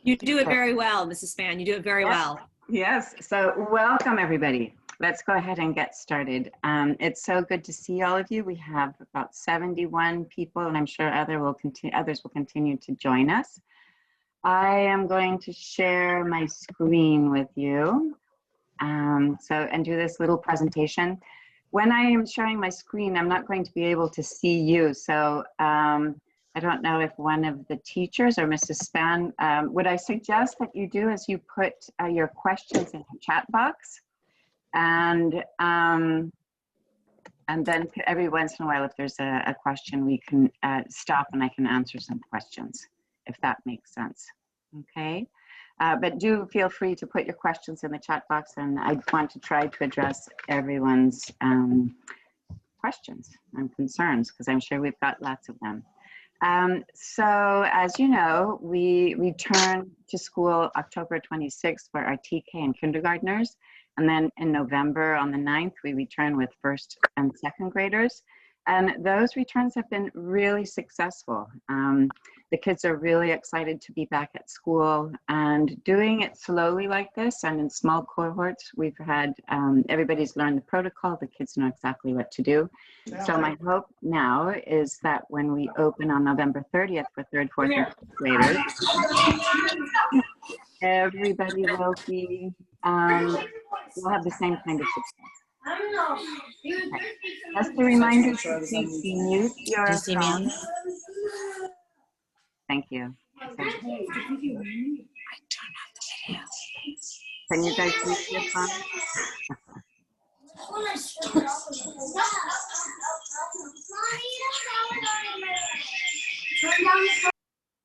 You do it very well, Mrs. Span. You do it very well. Yes. So welcome, everybody. Let's go ahead and get started. It's so good to see all of you. We have about 71 people, and I'm sure others will continue to join us. I am going to share my screen with you. And do this little presentation. When I am sharing my screen, I'm not going to be able to see you. So I don't know if one of the teachers or Mrs. Span, what I suggest that you do is you put your questions in the chat box. And then every once in a while, if there's a question, we can stop and I can answer some questions, if that makes sense. Okay. But do feel free to put your questions in the chat box, and I want to try to address everyone's questions and concerns, because I'm sure we've got lots of them. So as you know, we return to school October 26th for our TK and kindergartners. And then in November on the 9th, we return with first and second graders. And those returns have been really successful. The kids are really excited to be back at school, and doing it slowly like this and in small cohorts. We've had, everybody's learned the protocol, the kids know exactly what to do. So my hope now is that when we open on November 30th for third, fourth, and fifth graders, everybody will be, will have the same kind of success. Okay. Just a reminder to please mute your phone. Thank you. Can you guys mute your phone?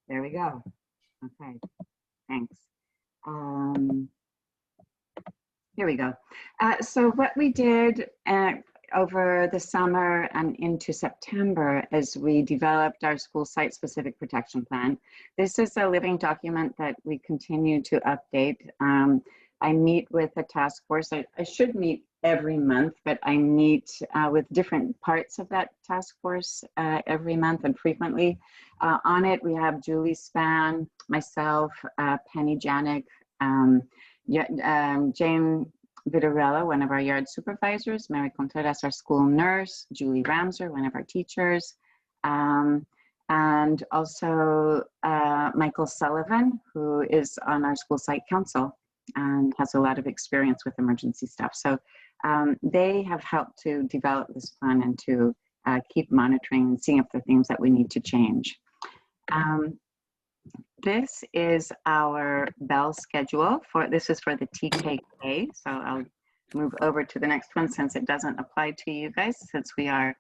There we go. Okay, thanks. Here we go. So what we did over the summer and into September is we developed our school site-specific protection plan. This is a living document that we continue to update. I meet with a task force. I should meet every month, but I meet with different parts of that task force every month and frequently. On it, we have Julie Span, myself, Penny Janik, Jane Vidarella, one of our yard supervisors, Mary Contreras, our school nurse, Julie Ramser, one of our teachers, and also Michael Sullivan, who is on our school site council and has a lot of experience with emergency stuff. So they have helped to develop this plan and to keep monitoring and seeing if there are things that we need to change. This is our bell schedule this is for the TKK. So I'll move over to the next one since it doesn't apply to you guys, since we are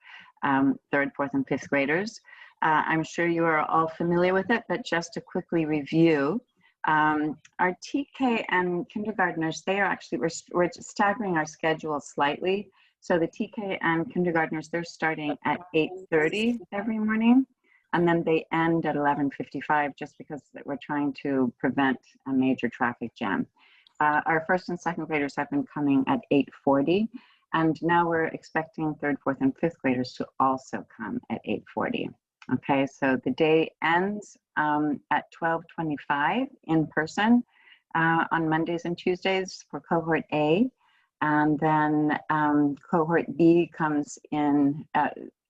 third, fourth, and fifth graders. I'm sure you are all familiar with it, but just to quickly review, our TK and kindergartners, they are actually, we're staggering our schedule slightly. So the TK and kindergartners, they're starting at 8:30 every morning. And then they end at 11:55 just because we're trying to prevent a major traffic jam. Our first and second graders have been coming at 8:40, and now we're expecting third, fourth, and fifth graders to also come at 8:40. Okay, so the day ends at 12:25 in person on Mondays and Tuesdays for cohort A, and then cohort B comes in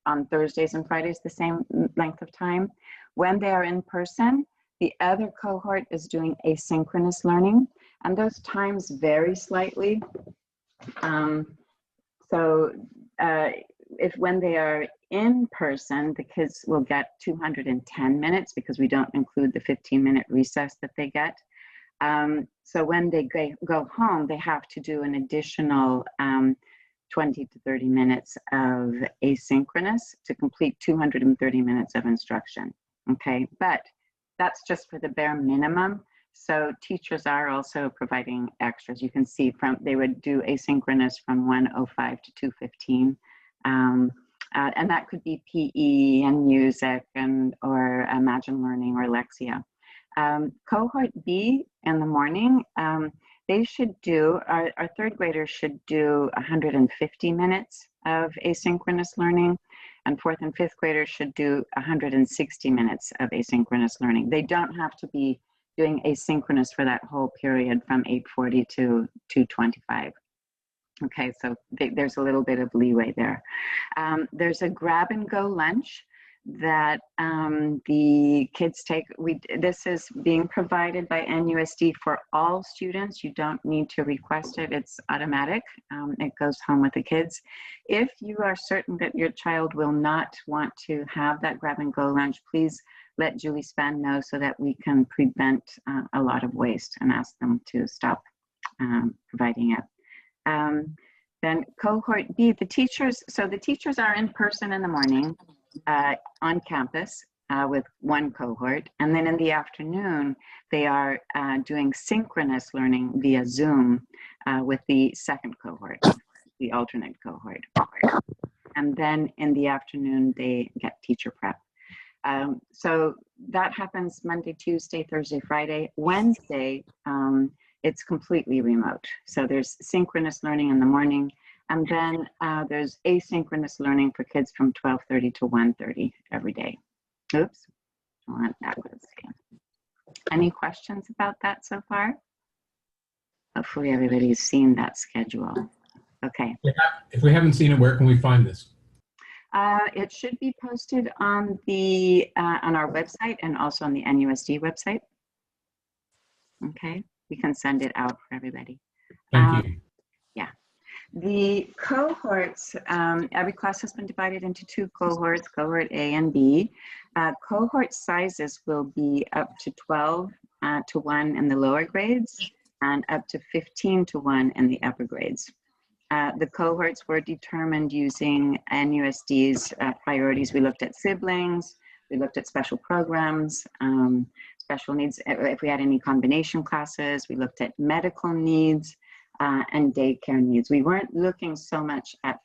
on Thursdays and Fridays, the same length of time. When they are in person, the other cohort is doing asynchronous learning, and those times vary slightly. If when they are in person, the kids will get 210 minutes because we don't include the 15-minute recess that they get. So when they go home, they have to do an additional 20 to 30 minutes of asynchronous to complete 230 minutes of instruction, okay? But that's just for the bare minimum. So teachers are also providing extras. You can see they would do asynchronous from 1:05 to 2:15. And that could be PE and music or Imagine Learning or Lexia. Cohort B in the morning, they should do, our third graders should do 150 minutes of asynchronous learning, and fourth and fifth graders should do 160 minutes of asynchronous learning. They don't have to be doing asynchronous for that whole period from 8:40 to 2:25. Okay, so there's a little bit of leeway there. There's a grab and go lunch that the kids take. This is being provided by NUSD for all students. You don't need to request it. It's automatic. It goes home with the kids. If you are certain that your child will not want to have that grab and go lunch, please let Julie Span know so that we can prevent a lot of waste and ask them to stop providing it. Then cohort B, the teachers are in person in the morning on campus with one cohort, and then in the afternoon they are doing synchronous learning via Zoom with the second cohort, the alternate cohort. And then in the afternoon they get teacher prep. So that happens Monday, Tuesday, Thursday, Friday. Wednesday, it's completely remote. So there's synchronous learning in the morning, and then there's asynchronous learning for kids from 12:30 to 1:30 every day. Oops, I went backwards again. Any questions about that so far? Hopefully everybody's seen that schedule. Okay. If we haven't seen it, where can we find this? It should be posted on the on our website and also on the NUSD website. Okay, we can send it out for everybody. Thank you. Yeah, the cohorts, every class has been divided into two cohorts, cohort A and B. Cohort sizes will be up to 12 to 1 in the lower grades and up to 15 to 1 in the upper grades. The cohorts were determined using NUSD's priorities. We looked at siblings, we looked at special programs, special needs, if we had any combination classes, we looked at medical needs and daycare needs. We weren't looking so much at,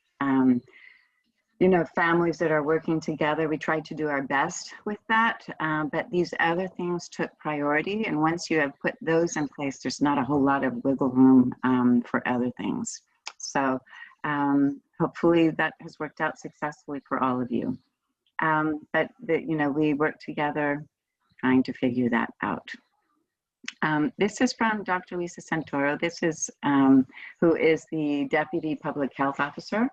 you know, families that are working together. We tried to do our best with that, but these other things took priority. And once you have put those in place, there's not a whole lot of wiggle room for other things. So hopefully that has worked out successfully for all of you. But you know, we work together trying to figure that out. This is from Dr. Lisa Santoro. This is who is the Deputy Public Health Officer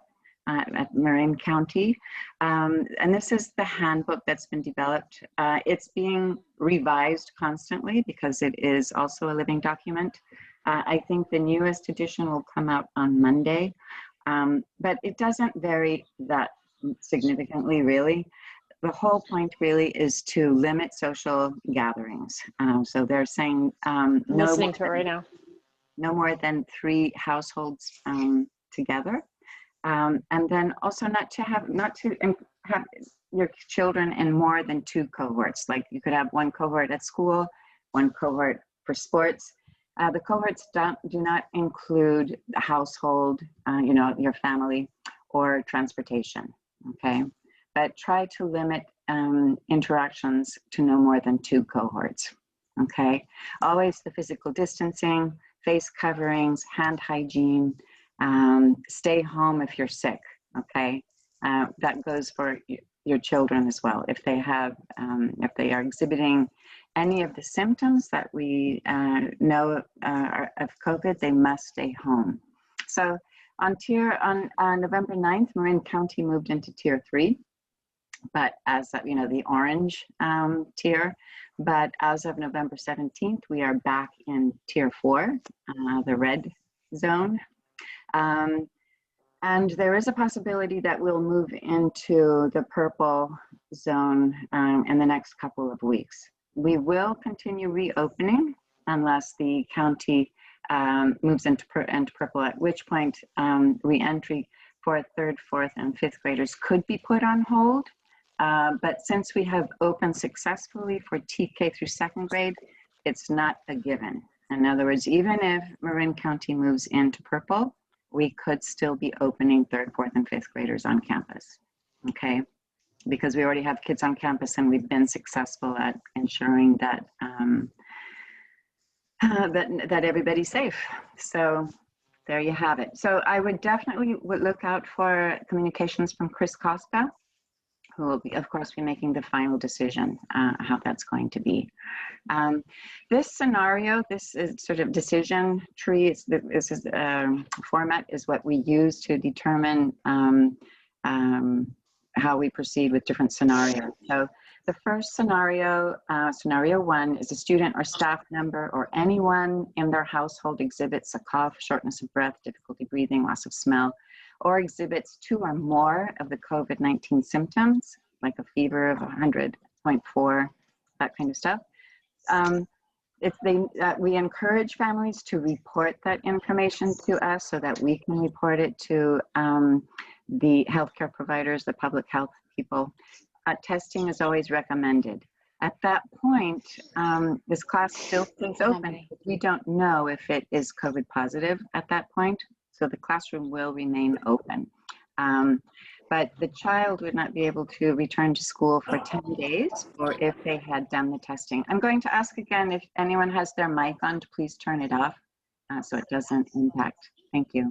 at Marin County. And this is the handbook that's been developed. It's being revised constantly because it is also a living document. I think the newest edition will come out on Monday, but it doesn't vary that significantly, really. The whole point really is to limit social gatherings. So they're saying I'm listening to it right now. No more than 3 households together, and then also not to have your children in more than 2 cohorts. Like you could have 1 cohort at school, 1 cohort for sports. The cohorts do not include the household, you know, your family or transportation, okay? But try to limit interactions to no more than 2 cohorts, okay? Always the physical distancing, face coverings, hand hygiene, stay home if you're sick, okay? That goes for your children as well. If they have, if they are exhibiting any of the symptoms that we know of COVID, they must stay home. So on November 9th, Marin County moved into Tier 3, but as of, you know, the orange tier, but as of November 17th, we are back in Tier 4, the red zone. And there is a possibility that we'll move into the purple zone in the next couple of weeks. We will continue reopening unless the county moves into purple, at which point re-entry for 3rd, 4th, and 5th graders could be put on hold. But since we have opened successfully for TK through 2nd grade, it's not a given. In other words, even if Marin County moves into purple, we could still be opening 3rd, 4th, and 5th graders on campus, okay? Because we already have kids on campus and we've been successful at ensuring that that everybody's safe. So there you have it. So I would definitely look out for communications from Chris Koska, who will be, of course, be making the final decision how that's going to be. This scenario, this is sort of decision tree. This is format is what we use to determine how we proceed with different scenarios. So the first scenario, scenario 1, is a student or staff member or anyone in their household exhibits a cough, shortness of breath, difficulty breathing, loss of smell, or exhibits 2 or more of the COVID-19 symptoms, like a fever of 100.4, that kind of stuff. We encourage families to report that information to us so that we can report it to the healthcare providers, the public health people. Testing is always recommended. At that point, this class still stays open. We don't know if it is COVID positive at that point, so the classroom will remain open. But the child would not be able to return to school for 10 days or if they had done the testing. I'm going to ask again, if anyone has their mic on, to please turn it off so it doesn't impact. Thank you.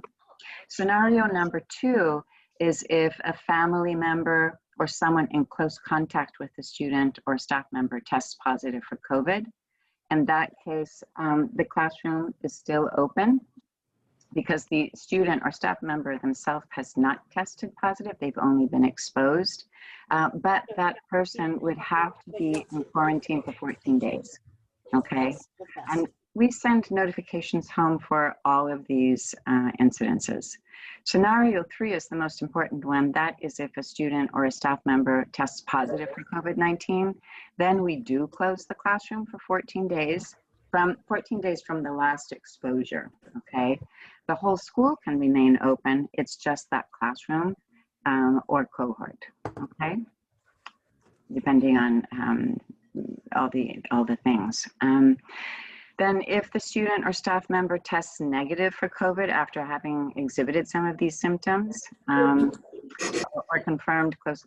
Scenario number 2 is if a family member or someone in close contact with the student or staff member tests positive for COVID. In that case, the classroom is still open because the student or staff member themselves has not tested positive. They've only been exposed, but that person would have to be in quarantine for 14 days, okay? And we send notifications home for all of these incidences. Scenario 3 is the most important one. That is if a student or a staff member tests positive for COVID-19, then we do close the classroom for 14 days, from the last exposure, okay? The whole school can remain open. It's just that classroom or cohort, okay? Depending on all the things. Then if the student or staff member tests negative for COVID after having exhibited some of these symptoms or confirmed close,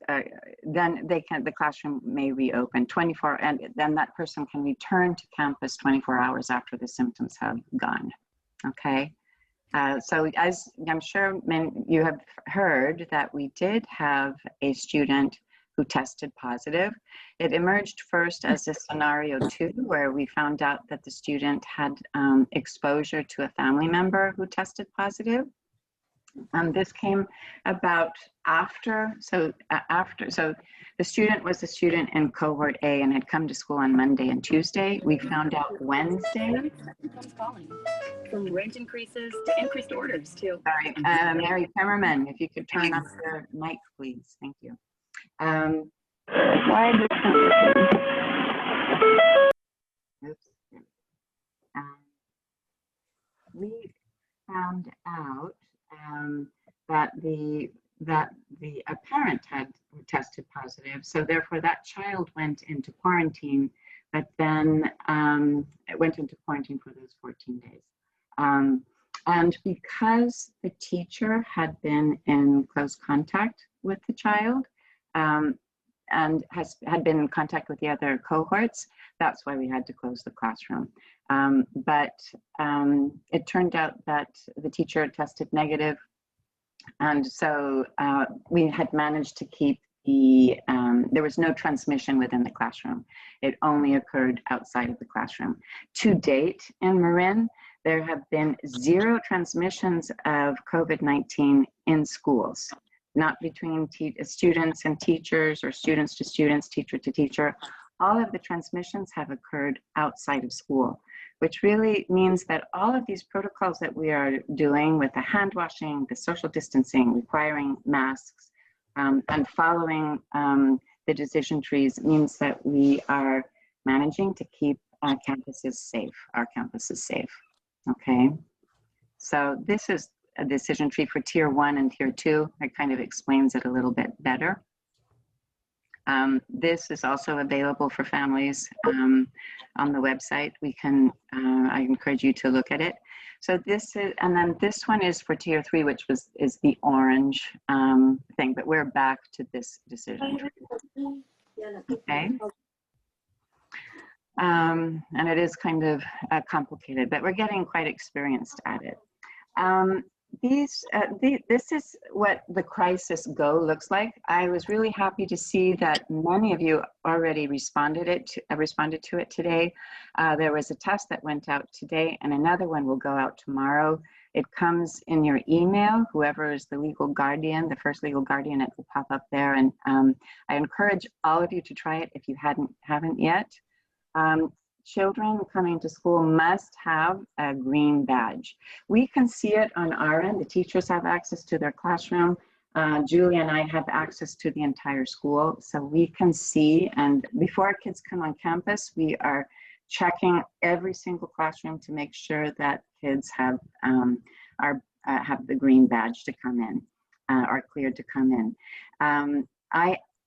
then the classroom may reopen 24, and then that person can return to campus 24 hours after the symptoms have gone, okay? So as I'm sure you have heard that we did have a student who tested positive. It emerged first as a scenario 2, where we found out that the student had exposure to a family member who tested positive. This came about after, so the student was a student in cohort A and had come to school on Monday and Tuesday. We found out Wednesday. From rent increases to increased orders too. Sorry, Mary Pemmerman, if you could turn off your mic, please. Thank you. Why we found out that a parent had tested positive, so therefore that child went into quarantine, but then it went into quarantine for those 14 days. And because the teacher had been in close contact with the child, and had been in contact with the other cohorts, that's why we had to close the classroom. But it turned out that the teacher tested negative, and so we had managed to keep there was no transmission within the classroom. It only occurred outside of the classroom. To date in Marin, there have been 0 transmissions of COVID-19 in schools. Not between students and teachers or students to students, teacher to teacher. All of the transmissions have occurred outside of school, which really means that all of these protocols that we are doing with the hand washing, the social distancing, requiring masks, and following the decision trees means that we are managing to keep our campuses safe, okay? So this is a decision tree for tier 1 and tier 2. It kind of explains it a little bit better. This is also available for families on the website. I encourage you to look at it. So this is, and then this one is for tier 3, which is the orange thing, but we're back to this decision tree. Okay. And it is kind of complicated, but we're getting quite experienced at it. This is what the crisis go looks like. I was really happy to see that many of you already responded to it today. There was a test that went out today, and another one will go out tomorrow. It comes in your email. Whoever is the legal guardian, the first legal guardian, it will pop up there. And I encourage all of you to try it if you haven't yet. Children coming to school must have a green badge. We can see it on our end. The teachers have access to their classroom. Julie and I have access to the entire school, so we can see. And before kids come on campus, we are checking every single classroom to make sure that kids have the green badge to come in, are cleared to come in.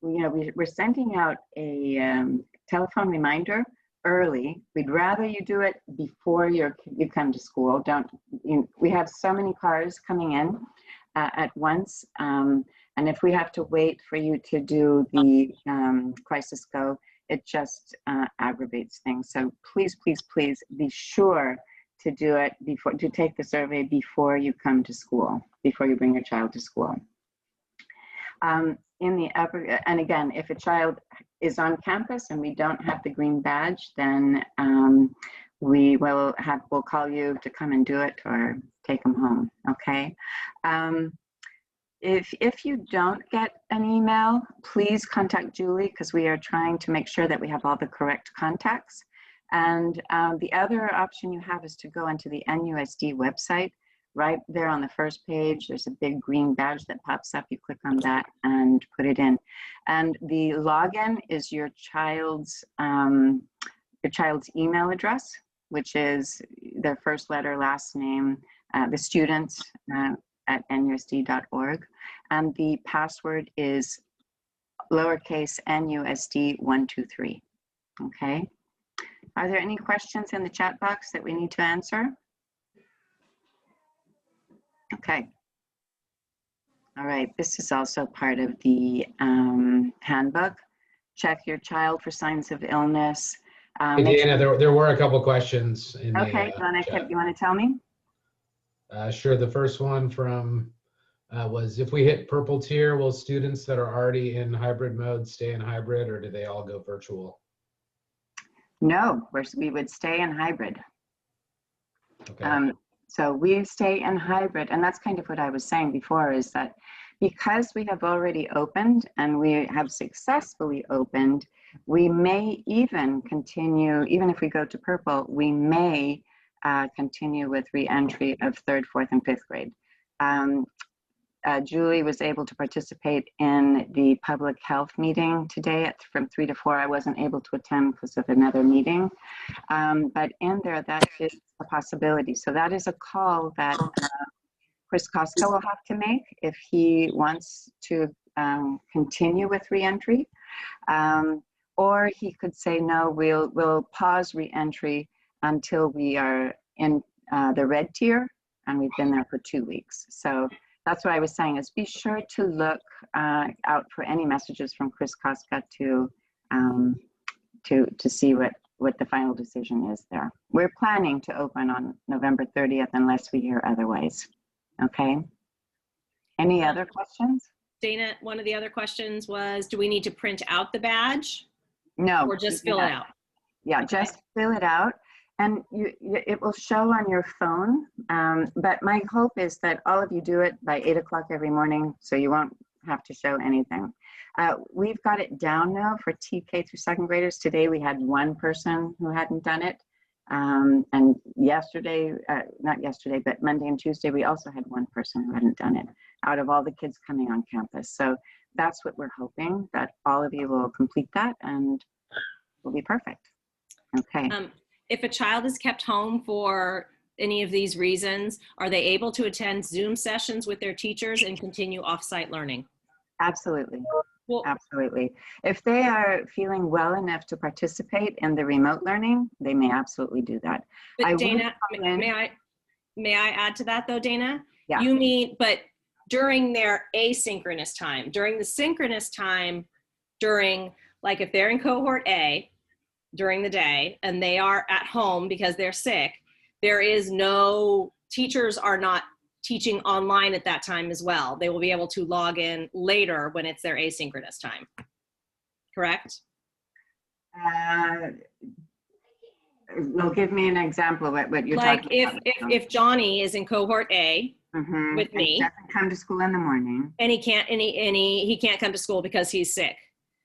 We're sending out a telephone reminder early. We'd rather you do it before you come to school. We have so many cars coming in at once, and if we have to wait for you to do the crisis go, it just aggravates things. So please, please, please be sure to do it to take the survey before you come to school, before you bring your child to school. And again, if a child is on campus and we don't have the green badge, then we'll call you to come and do it or take them home, okay? If you don't get an email, please contact Julie, because we are trying to make sure that we have all the correct contacts. And the other option you have is to go into the NUSD website. Right there on the first page, there's a big green badge that pops up. You click on that and put it in. And the login is your child's email address, which is their first letter, last name, the students at nusd.org. And the password is lowercase NUSD123, okay? Are there any questions in the chat box that we need to answer? Okay. All right, this is also part of the handbook. Check your child for signs of illness. Hey, Dana, there were a couple questions in okay, the you want to tell me? Sure, the first one from was, if we hit purple tier, will students that are already in hybrid mode stay in hybrid, or do they all go virtual? No, we would stay in hybrid. Okay. So we stay in hybrid, and that's kind of what I was saying before, is that because we have already opened and we have successfully opened, we may even continue, even if we go to purple, we may continue with re-entry of 3rd, 4th, and 5th grade. Julie was able to participate in the public health meeting today from 3 to 4. I wasn't able to attend because of another meeting, but in there, that is a possibility. So that is a call that Chris Costco will have to make if he wants to continue with reentry, or he could say, no, we'll pause reentry until we are in the red tier, and we've been there for 2 weeks. So that's what I was saying, is be sure to look out for any messages from Chris Costco to see what the final decision is there. We're planning to open on November 30th unless we hear otherwise. Okay. Any other questions? Dana, one of the other questions was, do we need to print out the badge? No. Or just fill it out? Yeah, Okay. Just fill it out. And it will show on your phone, but my hope is that all of you do it by 8 o'clock every morning, so you won't have to show anything. We've got it down now for TK through 2nd graders. Today we had one person who hadn't done it, and yesterday, not yesterday, but Monday and Tuesday, we also had one person who hadn't done it out of all the kids coming on campus. So that's what we're hoping, that all of you will complete that and we'll be perfect. Okay. If a child is kept home for any of these reasons, are they able to attend Zoom sessions with their teachers and continue off-site learning? Absolutely. Well, Absolutely. If they are feeling well enough to participate in the remote learning, they may absolutely do that. but Dana, may I add to that though, Dana? Yeah. You mean, but during their asynchronous time, during the synchronous time, like if they're in cohort A, during the day and they are at home because they're sick, teachers are not teaching online at that time as well. They will be able to log in later when it's their asynchronous time. Correct? Well, give me an example of what you're Like talking about. if Johnny is in cohort A Mhm. with And he me, doesn't come to school in the morning. and he can't come to school because he's sick.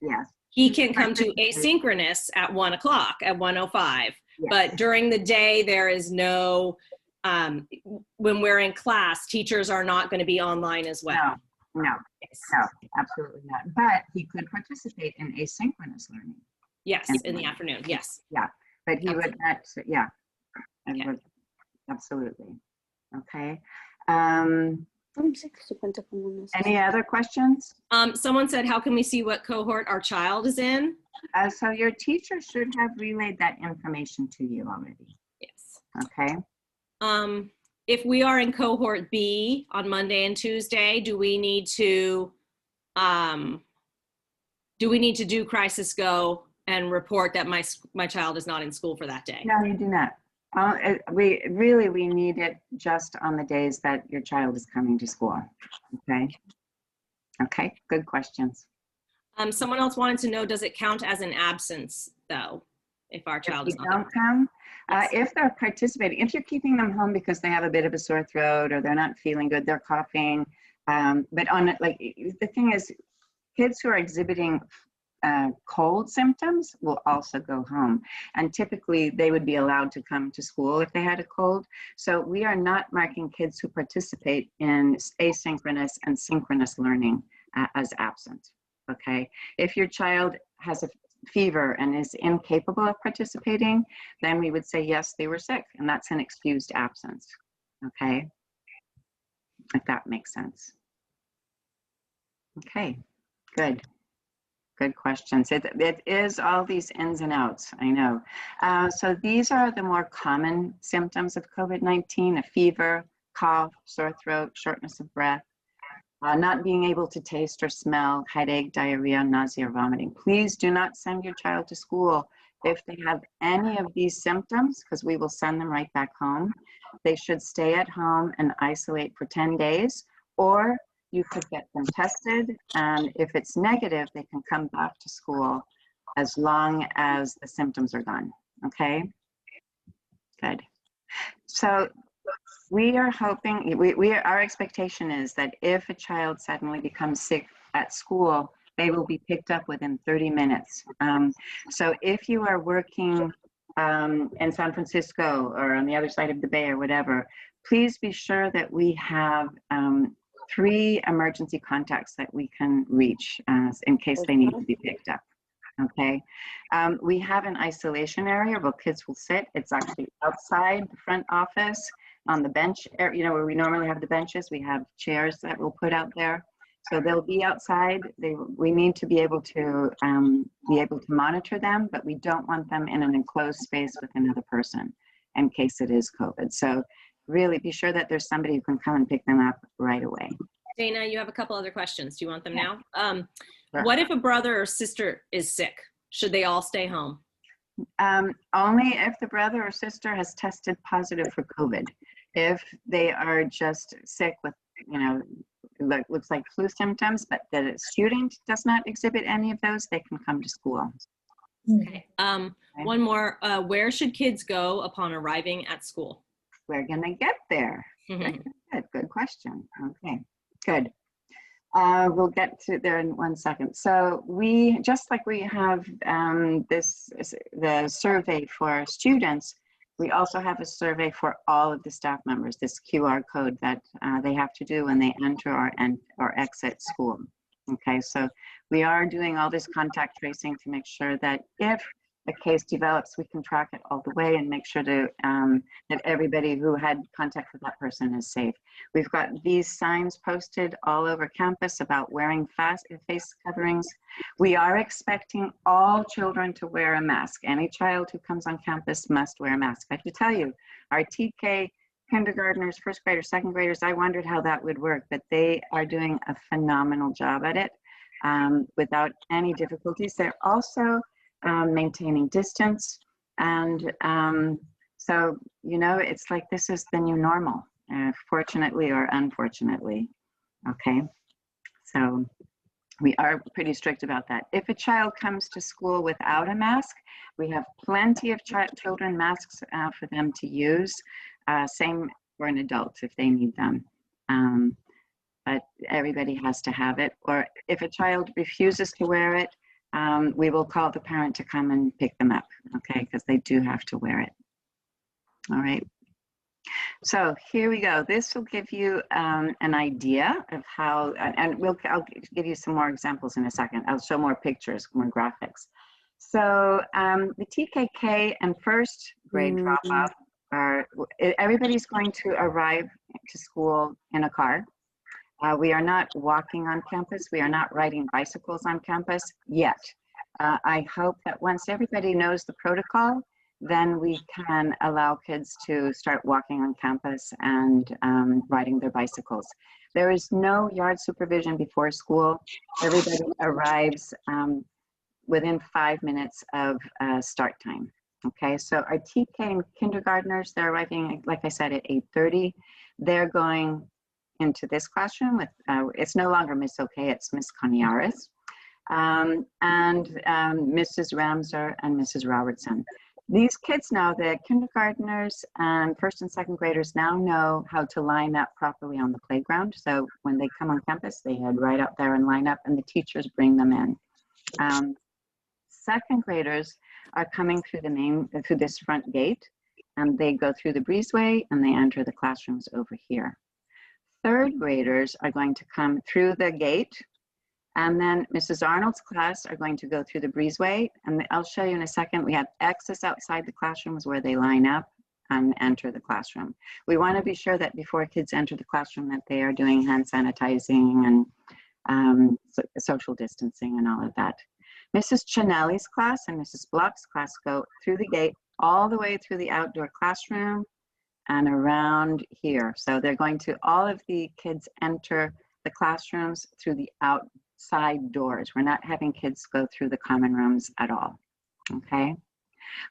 Yes. He can come to asynchronous at 1 o'clock, at 1:05. Yes. But during the day, there is no, when we're in class, teachers are not going to be online as well. No, absolutely not. But he could participate in asynchronous learning. Yes, in the afternoon, yes. Yeah, but he would not, yeah. Okay. Absolutely. Okay. Any other questions? Someone said, how can we see what cohort our child is in? So your teacher should have relayed that information to you already. Yes. Okay. If we are in cohort B on Monday and Tuesday, do we need to do Crisis Go and report that my child is not in school for that day? No, you do not. We need it just on the days that your child is coming to school. Okay. Okay. Good questions. Someone else wanted to know, does it count as an absence though, if our child is If not you there? don't come, Yes. if they're participating, if you're keeping them home because they have a bit of a sore throat or they're not feeling good, they're coughing. But on it, like the thing is, kids who are exhibiting cold symptoms will also go home. And typically they would be allowed to come to school if they had a cold. So we are not marking kids who participate in asynchronous and synchronous learning as absent. Okay. If your child has a fever and is incapable of participating, then we would say, yes, they were sick, and that's an excused absence. Okay. If that makes sense. Okay, good. Good questions. It is all these ins and outs, I know. So these are the more common symptoms of COVID-19, a fever, cough, sore throat, shortness of breath, not being able to taste or smell, headache, diarrhea, nausea, or vomiting. Please do not send your child to school if they have any of these symptoms, because we will send them right back home. They should stay at home and isolate for 10 days, or you could get them tested, and if it's negative, they can come back to school as long as the symptoms are gone. Okay? Good. So we are hoping, our expectation is that if a child suddenly becomes sick at school, they will be picked up within 30 minutes. So if you are working in San Francisco or on the other side of the Bay or whatever, please be sure that we have 3 emergency contacts that we can reach in case they need to be picked up. Okay. We have an isolation area where kids will sit. It's actually outside the front office on the bench, you know, where we normally have the benches. We have chairs that we'll put out there. So they'll be outside. We need to be able to monitor them, but we don't want them in an enclosed space with another person in case it is COVID. So really be sure that there's somebody who can come and pick them up right away. Dana, you have a couple other questions. Do you want them now? Sure. What if a brother or sister is sick? Should they all stay home? Only if the brother or sister has tested positive for COVID. If they are just sick with, you know, looks like flu symptoms, but the student does not exhibit any of those, they can come to school. Okay. One more. Where should kids go upon arriving at school? We're gonna get there. Mhm. Good question. Okay, good. We'll get to there in 1 second. So we, just like we have the survey for students, we also have a survey for all of the staff members, this QR code that they have to do when they enter or exit school. Okay, so we are doing all this contact tracing to make sure that if a case develops, we can track it all the way and make sure to, that everybody who had contact with that person is safe. We've got these signs posted all over campus about wearing face coverings. We are expecting all children to wear a mask. Any child who comes on campus must wear a mask. I have to tell you, our TK kindergartners, first graders, second graders, I wondered how that would work, but they are doing a phenomenal job at it without any difficulties. They're also maintaining distance. And so, you know, it's like this is the new normal. fortunately or unfortunately. Okay, so we are pretty strict about that. If a child comes to school without a mask, we have plenty of children masks for them to use. Same for an adult if they need them. But everybody has to have it. Or if a child refuses to wear it, we will call the parent to come and pick them up, okay? Because they do have to wear it. All right. So here we go. This will give you an idea of how, and I'll give you some more examples in a second. I'll show more pictures, more graphics. So the TKK and first grade drop-off are, everybody's going to arrive to school in a car. We are not walking on campus. We are not riding bicycles on campus yet. I hope that once everybody knows the protocol, then we can allow kids to start walking on campus and riding their bicycles. There is no yard supervision before school. Everybody arrives within 5 minutes of start time. Okay, so our TK and kindergartners, they're arriving, like I said, at 8:30. They're going into this classroom with, it's no longer Miss OK, it's Miss Coniaris, and Mrs. Ramser and Mrs. Robertson. These kids now, the kindergartners and first and second graders now know how to line up properly on the playground. So when they come on campus, they head right up there and line up, and the teachers bring them in. Second graders are coming through through this front gate, and they go through the breezeway and they enter the classrooms over here. Third graders are going to come through the gate, and then Mrs. Arnold's class are going to go through the breezeway, and I'll show you in a second. We have X's outside the classrooms where they line up and enter the classroom. We want to be sure that before kids enter the classroom that they are doing hand sanitizing and social distancing and all of that. Mrs. Chinelli's class and Mrs. Block's class go through the gate all the way through the outdoor classroom and around here. So they're going to, all of the kids enter the classrooms through the outside doors. We're not having kids go through the common rooms at all, okay?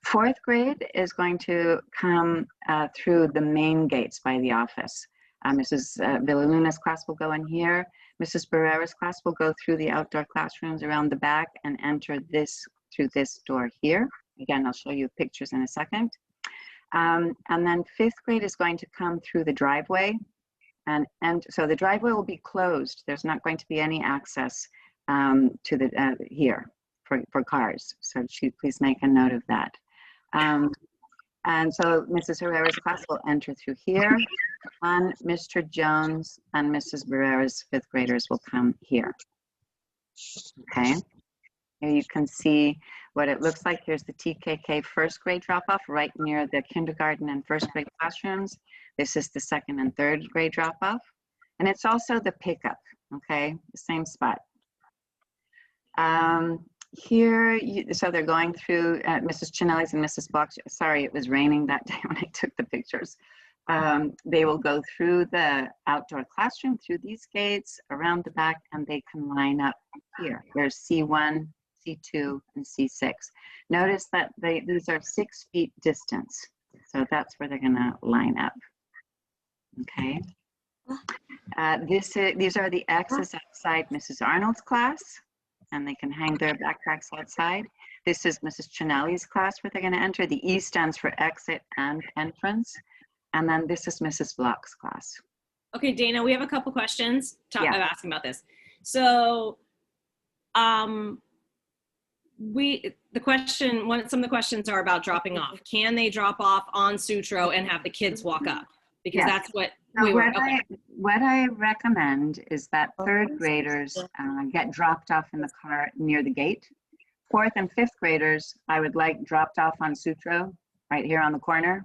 Fourth grade is going to come through the main gates by the office. Mrs. Villaluna's class will go in here. Mrs. Barrera's class will go through the outdoor classrooms around the back and enter this through this door here. Again, I'll show you pictures in a second. And then fifth grade is going to come through the driveway. And so the driveway will be closed. There's not going to be any access to the here for cars. So please make a note of that. And so Mrs. Herrera's class will enter through here, and Mr. Jones and Mrs. Barrera's fifth graders will come here. Okay, here you can see what it looks like. Here's the TKK first grade drop-off right near the kindergarten and first grade classrooms. This is the second and third grade drop-off. And it's also the pickup, okay, the same spot. Here, so they're going through Mrs. Chinelli's and Mrs. Block's. Sorry, it was raining that day when I took the pictures. They will go through the outdoor classroom, through these gates, around the back, and they can line up here. There's C1, C2, and C6. Notice that these are 6 feet distance. So that's where they're gonna line up, okay? These are the X's outside Mrs. Arnold's class, and they can hang their backpacks outside. This is Mrs. Chinelli's class where they're gonna enter. The E stands for exit and entrance. And then this is Mrs. Block's class. Okay, Dana, we have a couple questions Yeah. asking about this. So, some of the questions are about dropping off. Can they drop off on Sutro and have the kids walk up? Because Yes. that's what So we were, okay. what I recommend is that third graders get dropped off in the car near the gate. Fourth and fifth graders, I would like dropped off on Sutro right here on the corner,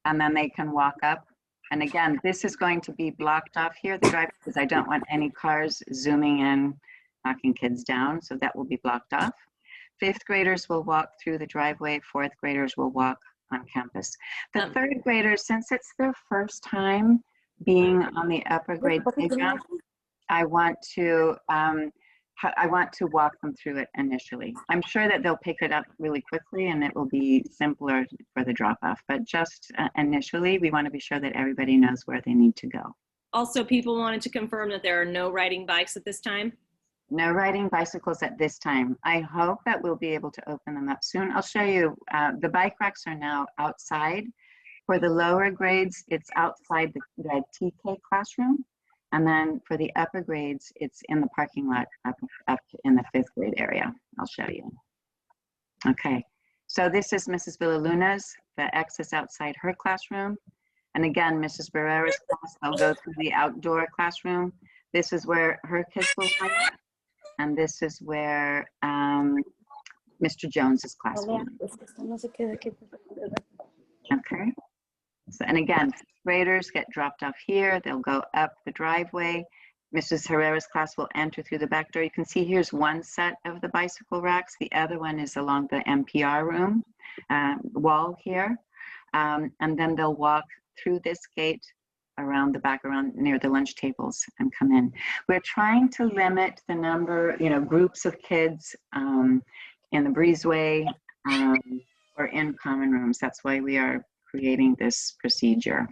and then they can walk up. And again, this is going to be blocked off here, the drive, because I don't want any cars zooming in, knocking kids down, so that will be blocked off. Fifth graders will walk through the driveway, fourth graders will walk on campus. The third graders, since it's their first time being on the upper grade playground, I want to I want to walk them through it initially. I'm sure that they'll pick it up really quickly and it will be simpler for the drop off, but just initially we want to be sure that everybody knows where they need to go. Also, people wanted to confirm that there are no riding bikes at this time. No riding bicycles at this time. I hope that we'll be able to open them up soon. I'll show you, the bike racks are now outside. For the lower grades, it's outside the TK classroom. And then for the upper grades, it's in the parking lot up in the 5th grade area. I'll show you. Okay, so this is Mrs. Villaluna's, the X is outside her classroom. And again, Mrs. Barrera's class, I'll go through the outdoor classroom. This is where her kids will be. And this is where Mr. Jones's class will be. Okay. So, and again, graders get dropped off here. They'll go up the driveway. Mrs. Herrera's class will enter through the back door. You can see here's one set of the bicycle racks. The other one is along the MPR room wall here. And then they'll walk through this gate around the back, around near the lunch tables and come in. We're trying to limit the number, groups of kids in the breezeway or in common rooms. That's why we are creating this procedure.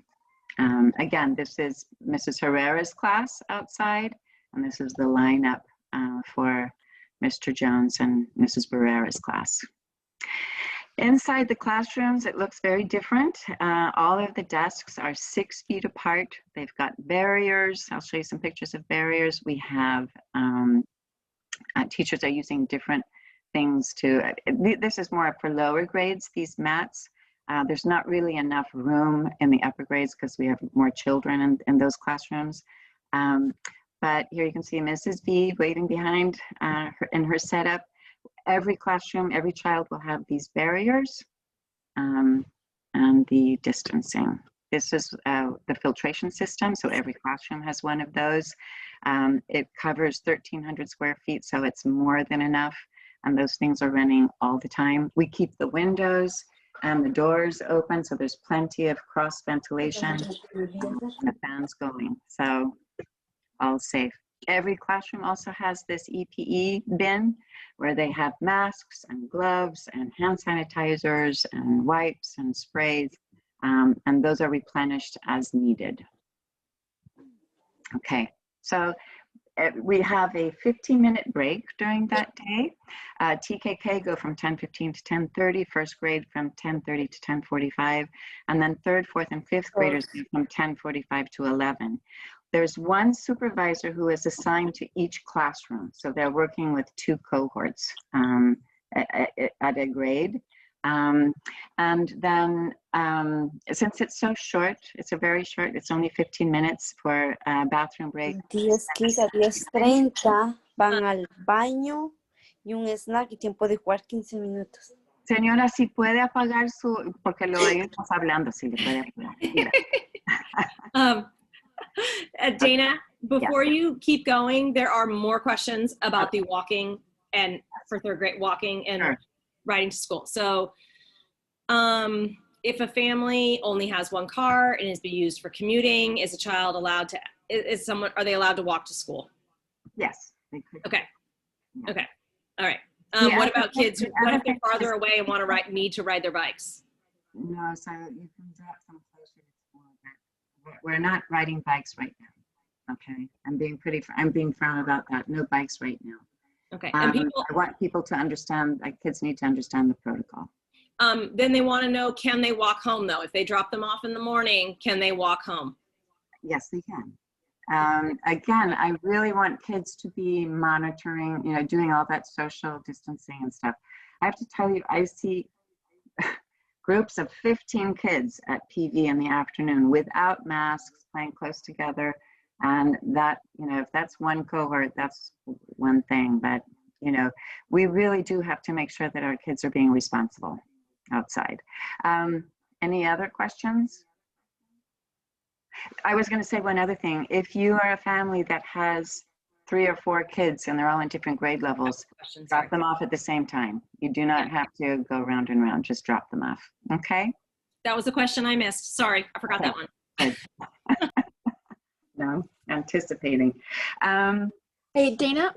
Again, this is Mrs. Herrera's class outside, and this is the lineup for Mr. Jones and Mrs. Barrera's class. Inside the classrooms, it looks very different. All of the desks are 6 feet apart. They've got barriers. I'll show you some pictures of barriers. We have teachers are using different things to, this is more for lower grades, these mats. There's not really enough room in the upper grades because we have more children in those classrooms. But here you can see Mrs. V waiting behind in her setup. Every classroom, every child will have these barriers and the distancing. This is the filtration system, so every classroom has one of those. It covers 1,300 square feet, so it's more than enough, and those things are running all the time. We keep the windows and the doors open, so there's plenty of cross ventilation and the fans going, so all safe. Every classroom also has this EPE bin where they have masks and gloves and hand sanitizers and wipes and sprays, and those are replenished as needed. Okay, so we have a 15-minute break during that day. TKK go from 10:15 to 10:30, first grade from 10:30 to 10:45, and then 3rd, 4th, and 5th graders go from 10:45 to 11. There's one supervisor who is assigned to each classroom. So they're working with 2 cohorts at a grade. And then since it's so short, it's a very short, it's only 15 minutes for a bathroom break. 10:15 a 10:30 van al baño y un snack y tiempo de jugar 15 minutos. Señora, si puede apagar su, porque lo oímos hablando, si le puede apagar. Dana, before you keep going, there are more questions about the walking and for 3rd grade walking and riding to school. So if a family only has 1 car and is being used for commuting, is a child allowed to, are they allowed to walk to school? Yes. They could. Okay. Yeah. Okay. All right. Yeah, what about kids? What if they're farther away and want to need to ride their bikes? No, so you can drop them closer to school. We're not riding bikes right now. Okay, I'm being firm about that. No bikes right now. Okay, and I want people to understand, like kids need to understand the protocol. Then they want to know, can they walk home though? If they drop them off in the morning, can they walk home? Yes, they can. Again, I really want kids to be monitoring, doing all that social distancing and stuff. I have to tell you, I see groups of 15 kids at PV in the afternoon without masks, playing close together. And that, if that's one cohort, that's one thing. But, we really do have to make sure that our kids are being responsible outside. Any other questions? I was going to say one other thing. If you are a family that has 3 or 4 kids and they're all in different grade levels, drop them off at the same time. You do not have to go round and round, just drop them off. Okay? That was a question I missed. Sorry, I forgot that one. No, anticipating. Hey, Dana,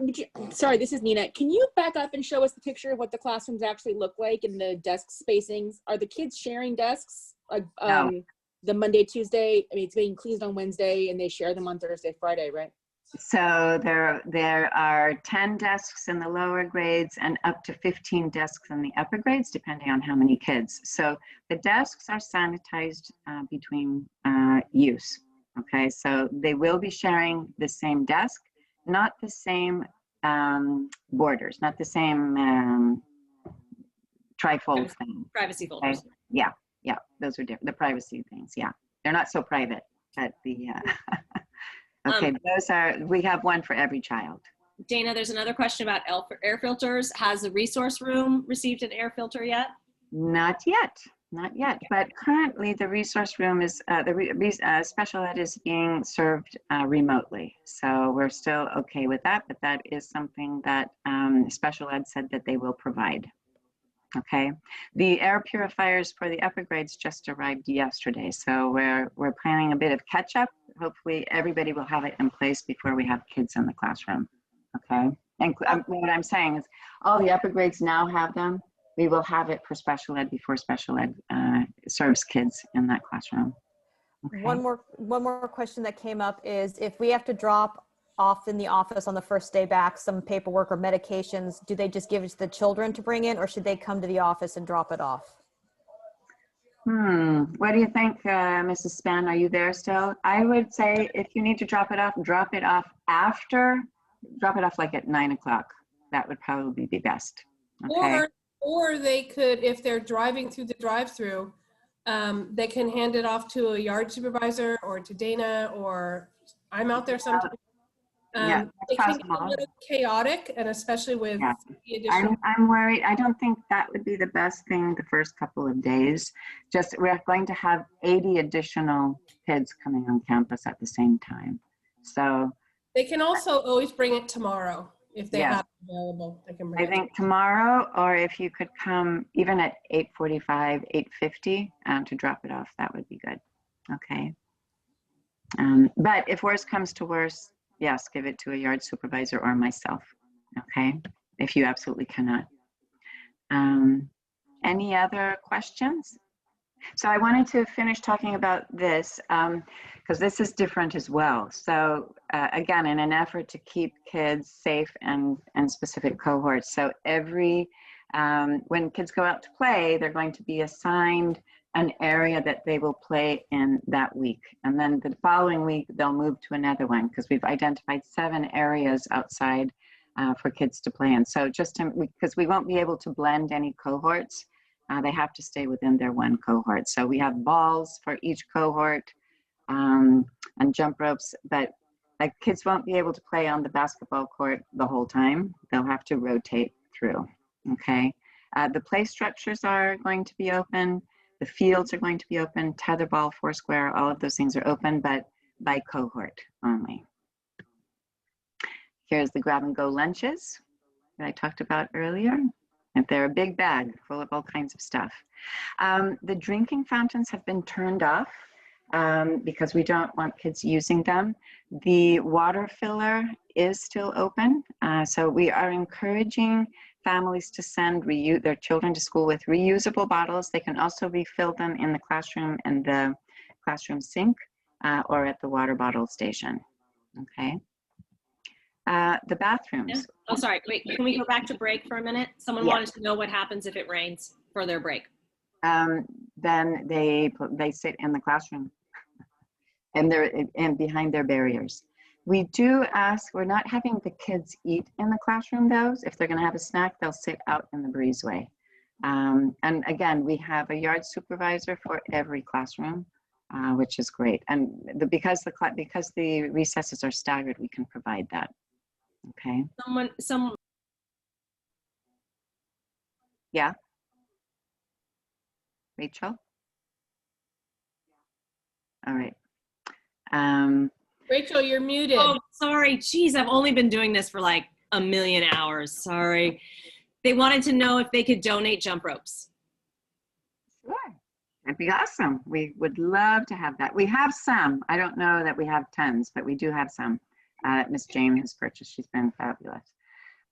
sorry, this is Nina. Can you back up and show us the picture of what the classrooms actually look like and the desk spacings? Are the kids sharing desks? Like No. the Monday, Tuesday, I mean, it's being cleaned on Wednesday and they share them on Thursday, Friday, right? So there are 10 desks in the lower grades and up to 15 desks in the upper grades, depending on how many kids. So the desks are sanitized between use. Okay, so they will be sharing the same desk, not the same borders, not the same trifold thing. Privacy Okay? folders. Yeah, those are different. The privacy things, yeah. They're not so private, but the, okay, those are, we have one for every child. Dana, there's another question about air filters. Has the resource room received an air filter yet? Not yet, not yet. But currently the resource room is, special ed is being served remotely. So we're still okay with that, but that is something that special ed said that they will provide. Okay, the air purifiers for the upper grades just arrived yesterday. So we're planning a bit of catch up. Hopefully everybody will have it in place before we have kids in the classroom. Okay, and what I'm saying is all the upper grades now have them. We will have it for special ed before special ed serves kids in that classroom. Okay. One more question that came up is if we have to drop off in the office on the first day back some paperwork or medications, do they just give it to the children to bring in, or should they come to the office and drop it off? What do you think, Mrs. Span? Are you there still? I would say if you need to drop it off like at 9 o'clock. That would probably be best. Okay. Or they could, if they're driving through the drive-through, they can hand it off to a yard supervisor or to Dana, or I'm out there sometimes. Yeah, it can get a little chaotic, and especially with the additional. I'm worried. I don't think that would be the best thing the first couple of days. Just we're going to have 80 additional kids coming on campus at the same time. So they can also always bring it tomorrow if they have it available. They can bring it. I think tomorrow, or if you could come even at 8:45, 8:50 to drop it off, that would be good. Okay. But if worse comes to worse, yes, give it to a yard supervisor or myself, okay, if you absolutely cannot. Any other questions? So I wanted to finish talking about this because this is different as well. So again, in an effort to keep kids safe and specific cohorts. So when kids go out to play, they're going to be assigned an area that they will play in that week. And then the following week, they'll move to another one because we've identified 7 areas outside for kids to play in. So just because we won't be able to blend any cohorts, they have to stay within their one cohort. So we have balls for each cohort and jump ropes, but like kids won't be able to play on the basketball court the whole time. They'll have to rotate through, okay? The play structures are going to be open. The fields are going to be open, tetherball, foursquare, all of those things are open, but by cohort only. Here's the grab and go lunches that I talked about earlier. And they're a big bag full of all kinds of stuff. The drinking fountains have been turned off because we don't want kids using them. The water filler is still open. So we are encouraging families to send their children to school with reusable bottles. They can also refill them in the classroom and the classroom sink or at the water bottle station, okay? The bathrooms. Yeah. Oh, sorry, wait, can we go back to break for a minute? Someone wanted to know what happens if it rains for their break. Then they sit in the classroom and behind their barriers. We do ask, we're not having the kids eat in the classroom though. If they're gonna have a snack, they'll sit out in the breezeway. And again, we have a yard supervisor for every classroom, which is great. And because the recesses are staggered, we can provide that, okay? Yeah? Rachel? All right. Rachel, you're muted. Oh, sorry. Geez, I've only been doing this for like a million hours. Sorry. They wanted to know if they could donate jump ropes. Sure. That'd be awesome. We would love to have that. We have some. I don't know that we have tons, but we do have some. Miss Jane has purchased. She's been fabulous.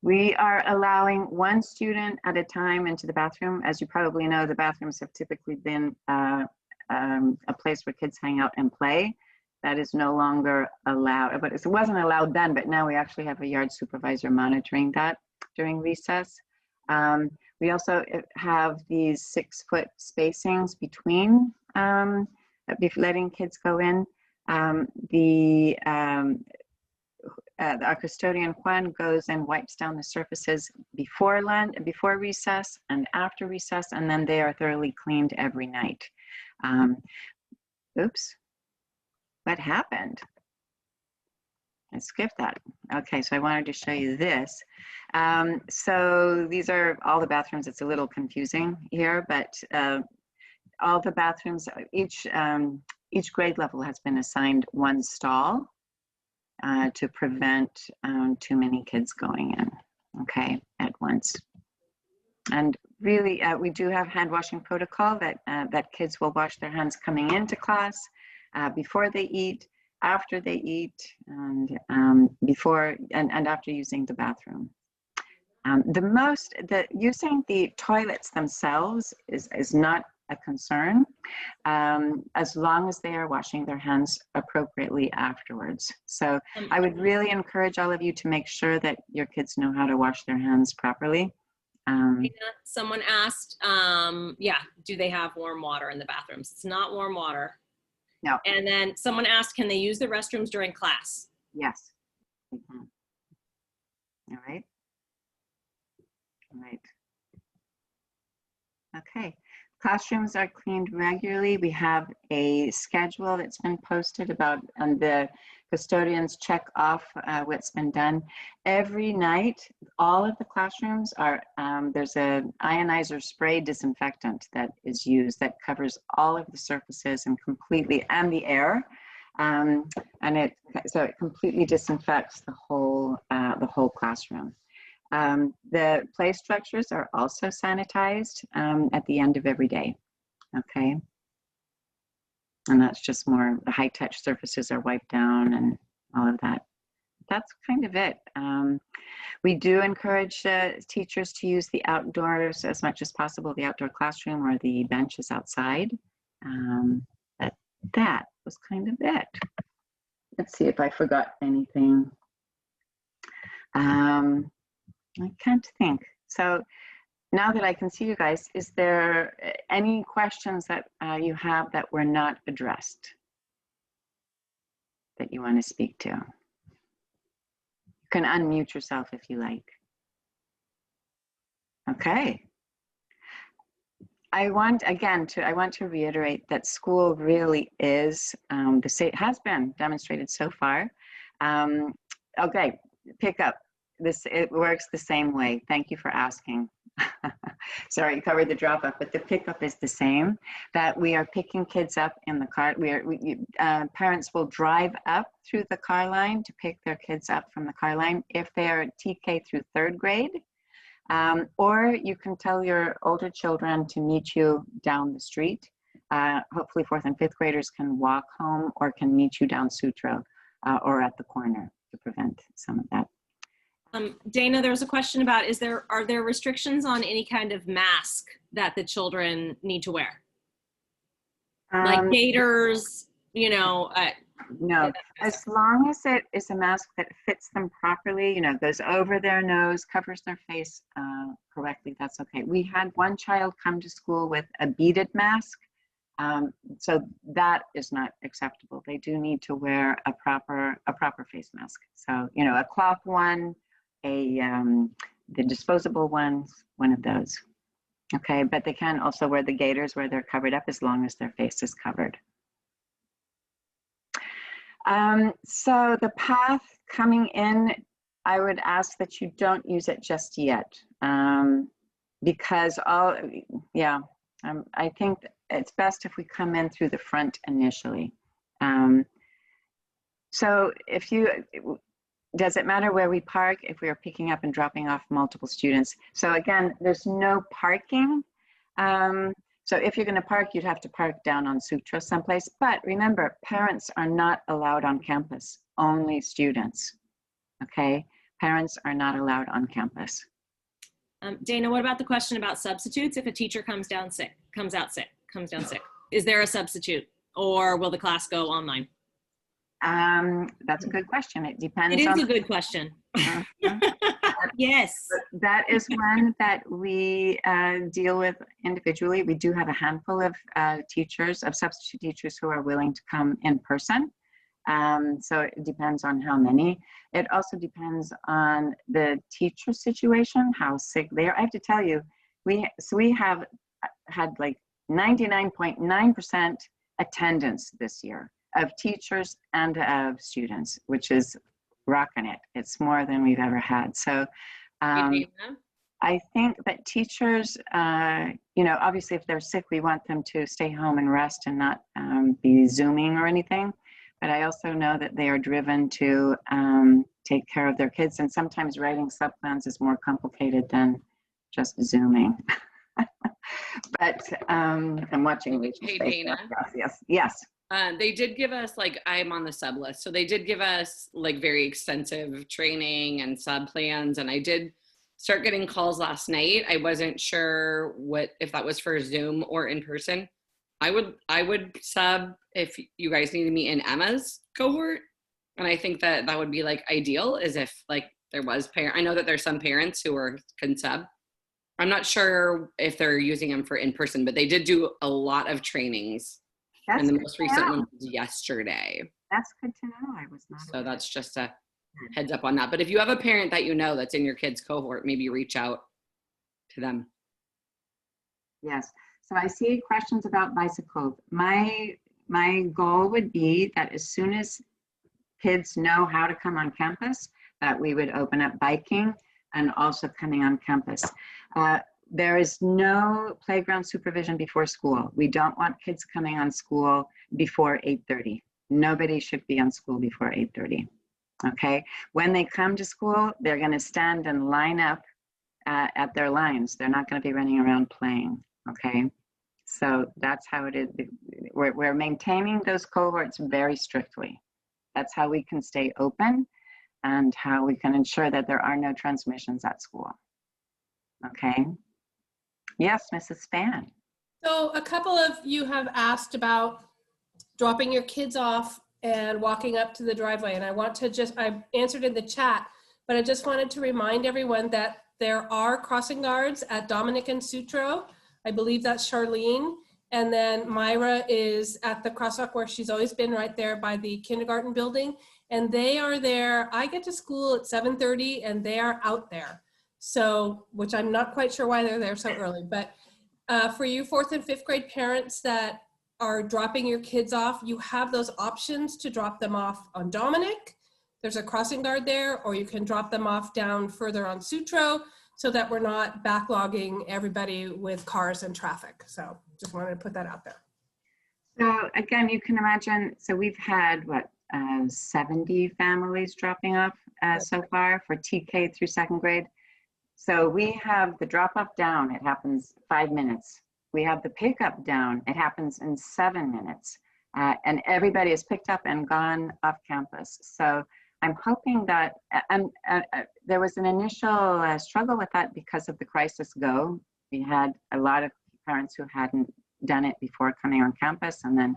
We are allowing one student at a time into the bathroom. As you probably know, the bathrooms have typically been a place where kids hang out and play. That is no longer allowed, but it wasn't allowed then, but now we actually have a yard supervisor monitoring that during recess. We also have these 6-foot spacings between letting kids go in. Our custodian Juan goes and wipes down the surfaces before recess and after recess, and then they are thoroughly cleaned every night. Oops, what happened? I skipped that. Okay, so I wanted to show you this. So these are all the bathrooms. It's a little confusing here, but all the bathrooms, each grade level has been assigned one stall to prevent too many kids going in, okay, at once. And really, we do have hand washing protocol that kids will wash their hands coming into class, before they eat, after they eat, and before and after using the bathroom. Using the toilets themselves is not a concern, as long as they are washing their hands appropriately afterwards. So I would really encourage all of you to make sure that your kids know how to wash their hands properly. Someone asked, do they have warm water in the bathrooms? It's not warm water. No. And then someone asked, can they use the restrooms during class? Yes, they can. All right. All right. Okay. Classrooms are cleaned regularly. We have a schedule that's been posted and the custodians check off what's been done. Every night, all of the classrooms are, there's an ionizer spray disinfectant that is used that covers all of the surfaces and the air. So it completely disinfects the whole classroom. The play structures are also sanitized at the end of every day, okay? And that's just more, the high touch surfaces are wiped down and all of that. That's kind of it. We do encourage teachers to use the outdoors as much as possible, the outdoor classroom or the benches outside. But that was kind of it. Let's see if I forgot anything. I can't think. So now that I can see you guys, is there any questions that you have that were not addressed that you want to speak to? You can unmute yourself if you like. Okay. I want to reiterate that school really is, has been demonstrated so far. Okay, pick up. It works the same way. Thank you for asking. Sorry, you covered the drop off, but the pickup is the same, that we are picking kids up in the car. Parents will drive up through the car line to pick their kids up from the car line if they are TK through 3rd grade. Or you can tell your older children to meet you down the street. Hopefully 4th and 5th graders can walk home or can meet you down Sutro or at the corner to prevent some of that. Dana, there was a question about, are there restrictions on any kind of mask that the children need to wear? Like gaiters, no, as long as it is a mask that fits them properly, goes over their nose, covers their face correctly, that's okay. We had one child come to school with a beaded mask, so that is not acceptable. They do need to wear a proper face mask. So, a cloth one, the disposable ones, one of those. Okay, but they can also wear the gaiters where they're covered up as long as their face is covered. So the path coming in, I would ask that you don't use it just yet, because I think it's best if we come in through the front initially. So does it matter where we park if we are picking up and dropping off multiple students? So again, there's no parking. So if you're going to park, you'd have to park down on Sutro someplace. But remember, parents are not allowed on campus, only students. Okay, parents are not allowed on campus. Dana, what about the question about substitutes? If a teacher comes down sick, is there a substitute, or will the class go online? That's a good question. It depends. It is on a good question. Yes. That is one that we deal with individually. We do have a handful of teachers, of substitute teachers who are willing to come in person. So it depends on how many. It also depends on the teacher situation, how sick they are. I have to tell you, we have had like 99.9% attendance this year of teachers and of students, which is rocking it. It's more than we've ever had. So I think that teachers, obviously if they're sick, we want them to stay home and rest and not be Zooming or anything. But I also know that they are driven to take care of their kids. And sometimes writing sub-plans is more complicated than just Zooming. But I'm watching Rachel's Hey, face. Dana. Yes. They did give us, like, I'm on the sub list. So they did give us like very extensive training and sub plans. And I did start getting calls last night. I wasn't sure if that was for Zoom or in person. I would sub if you guys needed me in Emma's cohort. And I think that would be like ideal, is if like there was I know that there's some parents who can sub. I'm not sure if they're using them for in person, but they did do a lot of trainings. And the most recent one was yesterday. That's good to know. I was not. So that's just a heads up on that. But if you have a parent that you know that's in your kid's cohort, maybe reach out to them. Yes. So I see questions about bicycles. My goal would be that as soon as kids know how to come on campus, that we would open up biking and also coming on campus. There is no playground supervision before school. We don't want kids coming on school before 8:30. Nobody should be on school before 8:30. Okay. When they come to school, they're going to stand and line up at their lines. They're not going to be running around playing. Okay. So that's how it is. We're maintaining those cohorts very strictly. That's how we can stay open and how we can ensure that there are no transmissions at school. Okay. Yes, Mrs. Span. So a couple of you have asked about dropping your kids off and walking up to the driveway. And I answered in the chat, but I just wanted to remind everyone that there are crossing guards at Dominic and Sutro. I believe that's Charlene. And then Myra is at the crosswalk where she's always been, right there by the kindergarten building. And they are there. I get to school at 7:30 and they are out there. So, which I'm not quite sure why they're there so early, but for you 4th and 5th grade parents that are dropping your kids off, you have those options to drop them off on Dominic. There's a crossing guard there, or you can drop them off down further on Sutro so that we're not backlogging everybody with cars and traffic. So just wanted to put that out there. So again, you can imagine, so we've had 70 families dropping off so far for TK through 2nd grade. So we have the drop off down, it happens 5 minutes. We have the pickup down, it happens in 7 minutes. And everybody is picked up and gone off campus. So I'm hoping that, there was an initial struggle with that because of the Crisis Go. We had a lot of parents who hadn't done it before coming on campus, and then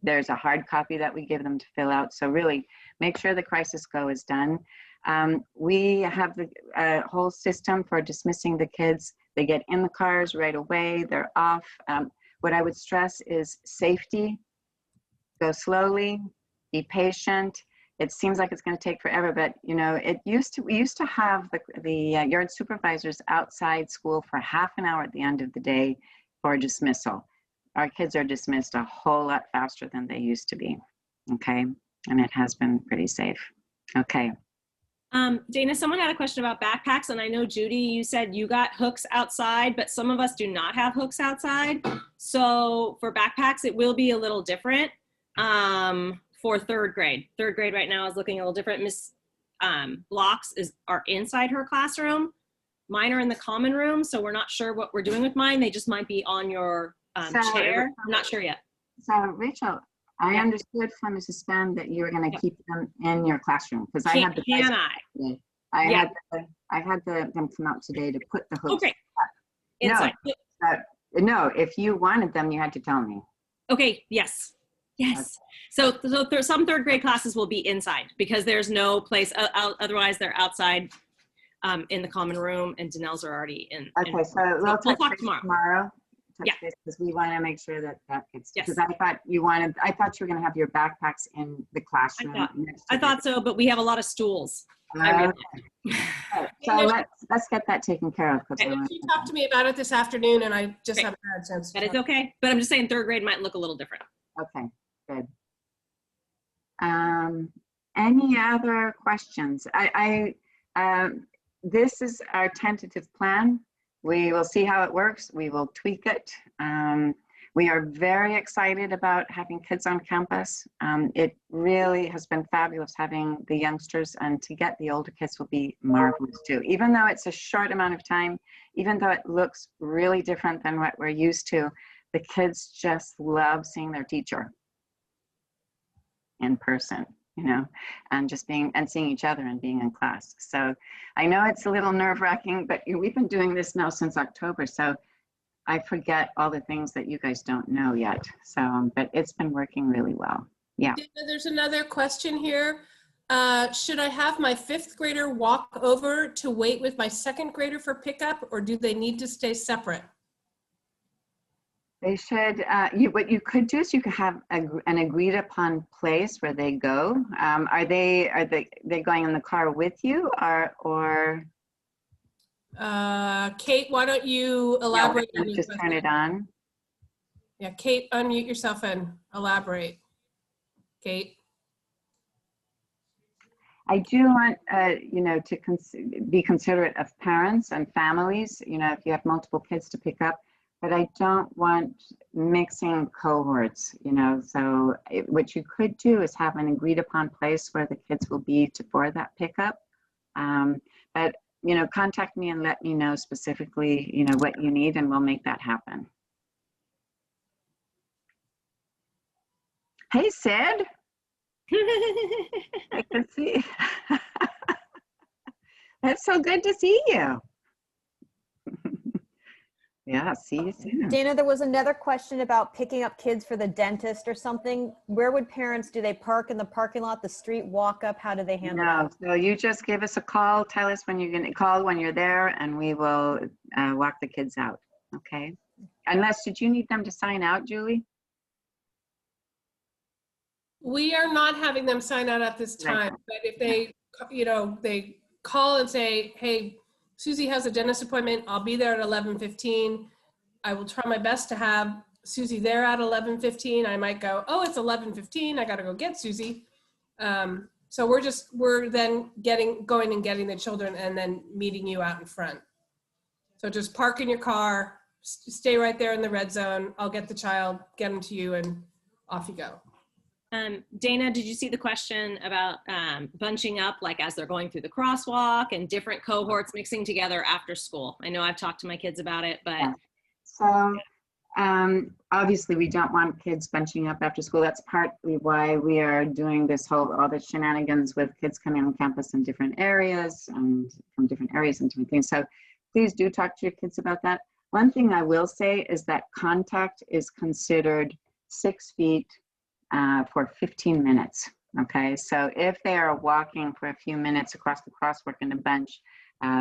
there's a hard copy that we give them to fill out. So really make sure the Crisis Go is done. We have the whole system for dismissing the kids. They get in the cars right away, they're off. What I would stress is safety. Go slowly, be patient. It seems like it's going to take forever, but we used to have the yard supervisors outside school for half an hour at the end of the day for dismissal. Our kids are dismissed a whole lot faster than they used to be. Okay, and it has been pretty safe. Okay. Dana, someone had a question about backpacks, and I know Judy, you said you got hooks outside, but some of us do not have hooks outside. So for backpacks, it will be a little different. For 3rd grade. 3rd grade right now is looking a little different. Miss Blocks are inside her classroom. Mine are in the common room, so we're not sure what we're doing with mine. They just might be on your chair. I'm not sure yet. So Rachel, I understood from Mrs. Span that you were going to keep them in your classroom because I had the Can I? I had them come out today to put the hooks. Okay. No, Inside. no, if you wanted them, you had to tell me. Okay, yes. Yes. So some third grade classes will be inside because there's no place, otherwise they're outside in the common room, and Danelle's are already in. Okay, so we'll we'll talk base tomorrow. Yeah. Because we want to make sure that gets, Yes. because I thought you were going to have your backpacks in the classroom. I thought so, but we have a lot of stools. Okay. So let's get that taken care of. She talked to me about it this afternoon, and I just haven't had a chance. That is okay, but I'm just saying third grade might look a little different. Okay, good. Any other questions? This is our tentative plan. We will see how it works. We will tweak it. We are very excited about having kids on campus. It really has been fabulous having the youngsters, and to get the older kids will be marvelous too. Even though it's a short amount of time, even though it looks really different than what we're used to, the kids just love seeing their teacher in person, you know, and just being and seeing each other and being in class. So I know it's a little nerve-wracking, but we've been doing this now since October, so I forget all the things that you guys don't know yet. So, but it's been working really well. Yeah. There's another question here. Should I have my 5th grader walk over to wait with my 2nd grader for pickup, or do they need to stay separate? They should, what you could do is you could have an agreed upon place where they go. Are they going in the car with you or? Kate, why don't you elaborate? No, just turn it on. Yeah, Kate, unmute yourself and elaborate. Kate. I do want, you know, to be considerate of parents and families, you know, if you have multiple kids to pick up, but I don't want mixing cohorts, you know, so what you could do is have an agreed upon place where the kids will be for that pickup. But, you know, contact me and let me know specifically, you know, what you need, and we'll make that happen. Hey, Sid. I can see. That's so good to see you. Yeah, see you soon. Dana, there was another question about picking up kids for the dentist or something. Where would parents, do they park in the parking lot, the street, walk up? How do they handle that? So you just give us a call, tell us when you're going to call when you're there, and we will walk the kids out, okay? Unless, did you need them to sign out, Julie? We are not having them sign out at this time, but if they, you know, they call and say, hey, Susie has a dentist appointment, I'll be there at 11:15. I will try my best to have Susie there at 11:15. I might go, oh, it's 11:15, I gotta go get Susie. So we're then going and getting the children and then meeting you out in front. So just park in your car, stay right there in the red zone. I'll get the child, get them to you, and off you go. Dana, did you see the question about bunching up, like as they're going through the crosswalk and different cohorts mixing together after school? I know I've talked to my kids about it, but. Yeah. So obviously we don't want kids bunching up after school. That's partly why we are doing all the shenanigans with kids coming on campus in different areas and from different areas and different things. So please do talk to your kids about that. One thing I will say is that contact is considered 6 feet for 15 minutes, okay? So if they are walking for a few minutes across the crosswalk in a bunch,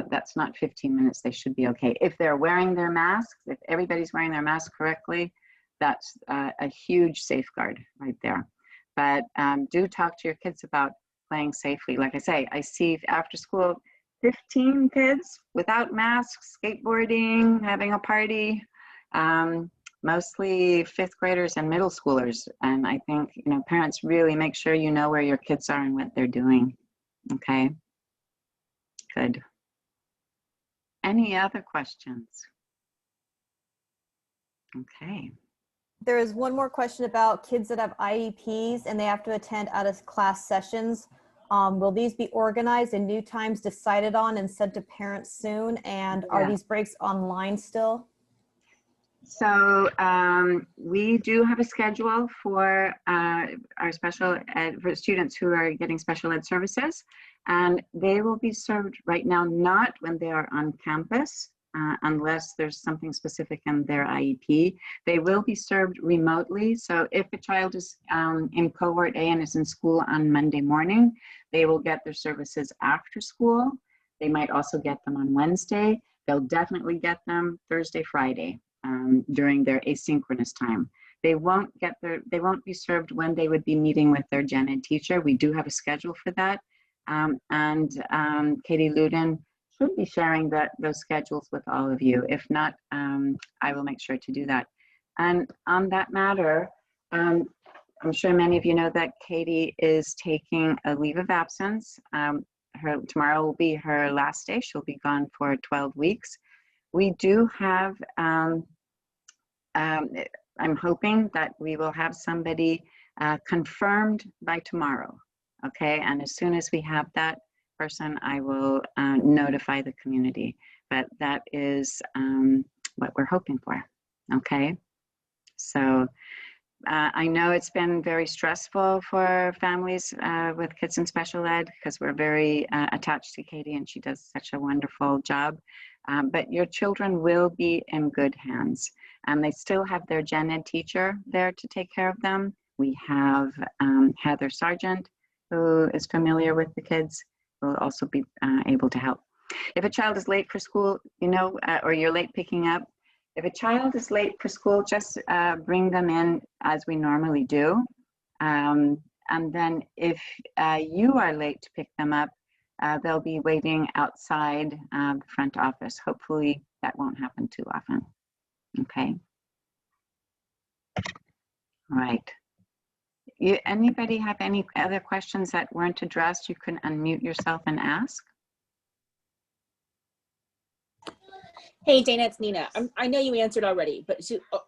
that's not 15 minutes, they should be okay. If they're wearing their masks, if everybody's wearing their mask correctly, that's a huge safeguard right there. But do talk to your kids about playing safely. Like I say, I see after school, 15 kids without masks, skateboarding, having a party. Mostly 5th graders and middle schoolers. And I think, you know, parents really make sure you know where your kids are and what they're doing. Okay, good. Any other questions? Okay. There is one more question about kids that have IEPs and they have to attend out of class sessions. Will these be organized and new times decided on and sent to parents soon? And are these breaks online still? So we do have a schedule for our special ed, for students who are getting special ed services, and they will be served right now, not when they are on campus, unless there's something specific in their IEP. They will be served remotely. So if a child is in cohort A and is in school on Monday morning, they will get their services after school. They might also get them on Wednesday. They'll definitely get them Thursday, Friday during their asynchronous time. They won't be served when they would be meeting with their gen ed teacher. We do have a schedule for that. Katie Luden should be sharing those schedules with all of you. If not, I will make sure to do that. And on that matter, I'm sure many of you know that Katie is taking a leave of absence. Tomorrow will be her last day. She'll be gone for 12 weeks. We do have, I'm hoping that we will have somebody confirmed by tomorrow, okay? And as soon as we have that person, I will notify the community. But that is what we're hoping for, okay? So I know it's been very stressful for families with kids in special ed because we're very attached to Katie and she does such a wonderful job. But your children will be in good hands. And they still have their gen ed teacher there to take care of them. We have Heather Sargent, who is familiar with the kids, who will also be able to help. If a child is late for school, you know, or you're late picking up, if a child is late for school, just bring them in as we normally do. And then if you are late to pick them up, they'll be waiting outside the front office. Hopefully that won't happen too often. Okay. All right. Anybody have any other questions that weren't addressed? You can unmute yourself and ask. Hey, Dana, it's Nina. I know you answered already, but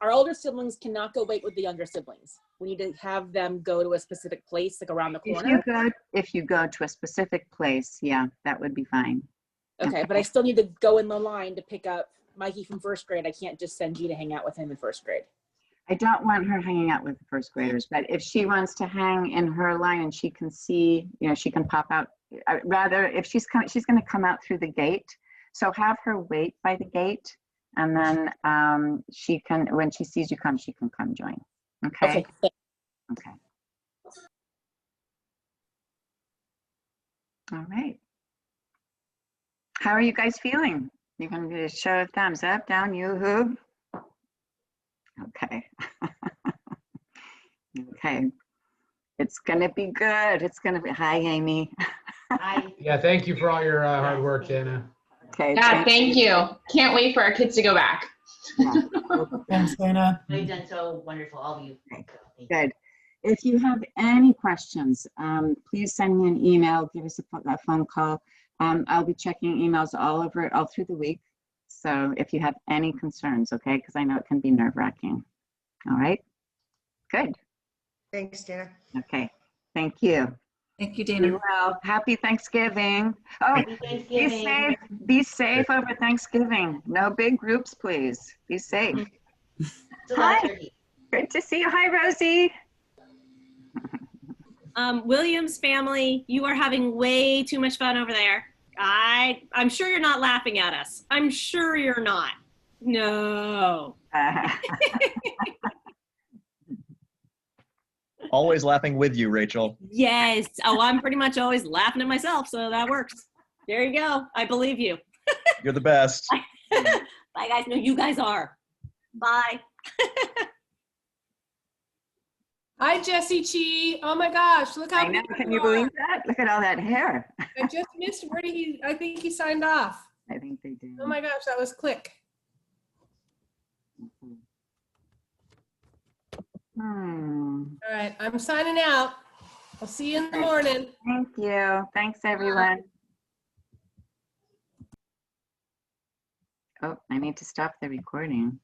our older siblings cannot go wait with the younger siblings. We need to have them go to a specific place, like around the corner. If you go to a specific place, yeah, that would be fine. Okay, but I still need to go in the line to pick up Mikey from first grade. I can't just send you to hang out with him in first grade. I don't want her hanging out with the first graders, but if she wants to hang in her line and she can see, you know, she can pop out. Rather, if she's going to come out through the gate. So have her wait by the gate, and then she can, when she sees you come, she can come join. Okay. Okay. All right. How are you guys feeling? You can show a thumbs up, down, yoo-hoo. Okay. Okay. It's gonna be good. It's gonna be. Hi, Amy. Hi. Yeah, thank you for all your hard work, Dana. Okay. Yeah, thank you. Can't wait for our kids to go back. Yeah. Thanks, Dana. You've done so wonderful, all of you. Good. If you have any questions, please send me an email, give us a phone call. I'll be checking emails all through the week. So if you have any concerns, okay, because I know it can be nerve-wracking. All right. Good. Thanks, Dana. Okay. Thank you. Thank you, Dana. Well, happy Thanksgiving. Oh, Happy Thanksgiving. be safe. Be safe over Thanksgiving. No big groups, please. Be safe. Hi. Good to see you. Hi, Rosie. Williams family, you are having way too much fun over there. I'm sure you're not laughing at us. I'm sure you're not. No. Always laughing with you, Rachel. Yes. Oh, I'm pretty much always laughing at myself, so that works. There you go. I believe you. You're the best. Bye, guys. No, you guys are. Bye. Hi, Jessie Chi. Oh my gosh, look how I know. Can you believe that? Look at all that hair. I just missed where did he, I think he signed off. I think they did. Oh my gosh, that was quick. All right, I'm signing out. I'll see you in the morning. Thank you. Thanks, everyone. Oh, I need to stop the recording.